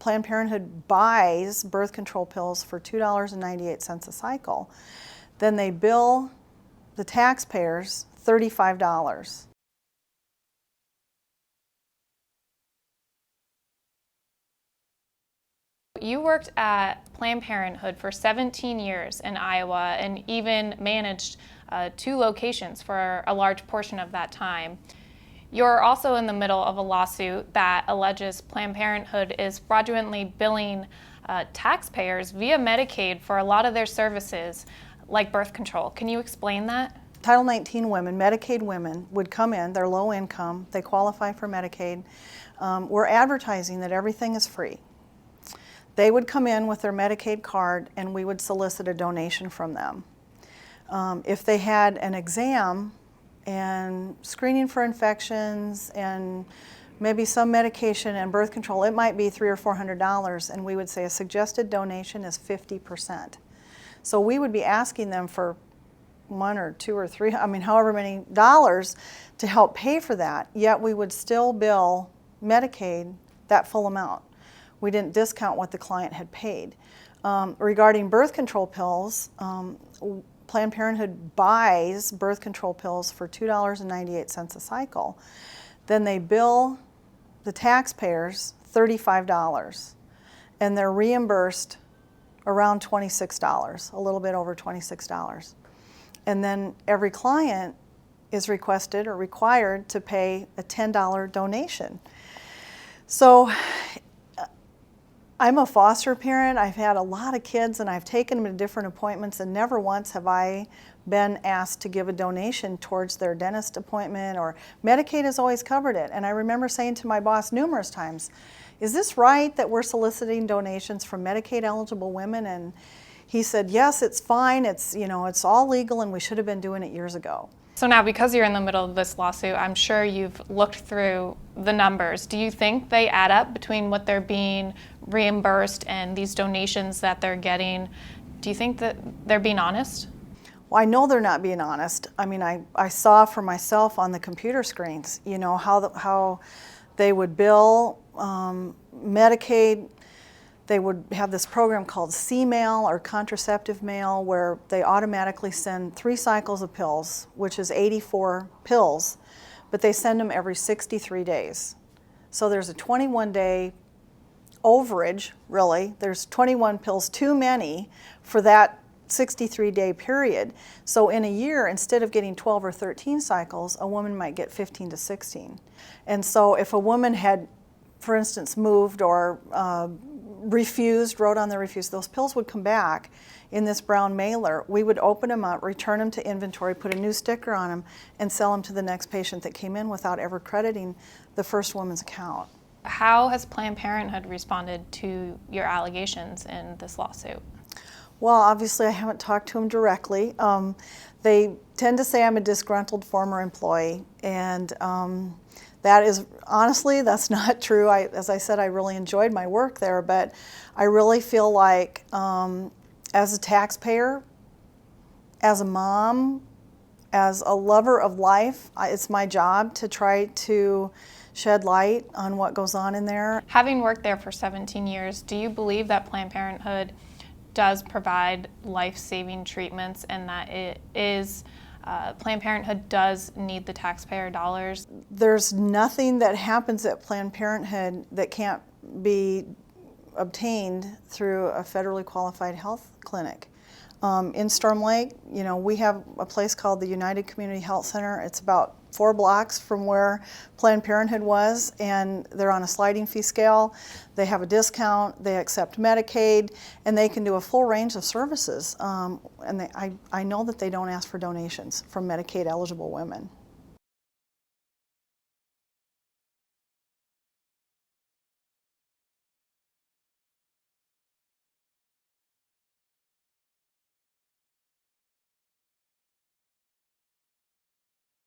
Planned Parenthood buys birth control pills for $2.98 a cycle, then they bill the taxpayers $35. You worked at Planned Parenthood for 17 years in Iowa and even managed 2 locations for a large portion of that time. You're also in the middle of a lawsuit that alleges Planned Parenthood is fraudulently billing taxpayers via Medicaid for a lot of their services, like birth control. Can you explain that? Title 19 women, Medicaid women, would come in, they're low income, they qualify for Medicaid. We're advertising that everything is free. They would come in with their Medicaid card and we would solicit a donation from them. If they had an exam and screening for infections and maybe some medication and birth control, it might be $300 or $400, and we would say a suggested donation is 50%. So we would be asking them for $1 or $2 or $3, I mean however many dollars to help pay for that, yet we would still bill Medicaid that full amount. We didn't discount what the client had paid. Regarding birth control pills, Planned Parenthood buys birth control pills for $2.98 a cycle. Then they bill the taxpayers $35, and they're reimbursed around $26, a little bit over $26. And then every client is requested or required to pay a $10 donation. So I'm a foster parent. I've had a lot of kids and I've taken them to different appointments, and never once have I been asked to give a donation towards their dentist appointment, or Medicaid has always covered it. And I remember saying to my boss numerous times, is this right that we're soliciting donations from Medicaid eligible women? And he said, yes, it's fine. It's, you know, it's all legal and we should have been doing it years ago. So now, because you're in the middle of this lawsuit, I'm sure you've looked through the numbers. Do you think they add up between what they're being reimbursed and these donations that they're getting? Do you think that they're being honest? Well, I know they're not being honest. I mean, I saw for myself on the computer screens, you know, how they would bill Medicaid. They would have this program called C-mail or contraceptive mail, where they automatically send 3 cycles of pills, which is 84 pills, but they send them every 63 days. So there's a 21-day overage, really. There's 21 pills too many for that 63-day period. So in a year, instead of getting 12 or 13 cycles, a woman might get 15 to 16. And so if a woman had, for instance, moved or wrote on the refused, those pills would come back in this brown mailer. We would open them up, return them to inventory, put a new sticker on them, and sell them to the next patient that came in without ever crediting the first woman's account. How has Planned Parenthood responded to your allegations in this lawsuit? Well, obviously I haven't talked to them directly. They tend to say I'm a disgruntled former employee, and that is, honestly, that's not true. As I said, I really enjoyed my work there, but I really feel like as a taxpayer, as a mom, as a lover of life, it's my job to try to shed light on what goes on in there. Having worked there for 17 years, do you believe that Planned Parenthood does provide life-saving treatments, and that it is Planned Parenthood does need the taxpayer dollars? There's nothing that happens at Planned Parenthood that can't be obtained through a federally qualified health clinic. In Storm Lake, you know, we have a place called the United Community Health Center. It's about 4 blocks from where Planned Parenthood was, and they're on a sliding fee scale. They have a discount, they accept Medicaid, and they can do a full range of services. And I know that they don't ask for donations from Medicaid eligible women.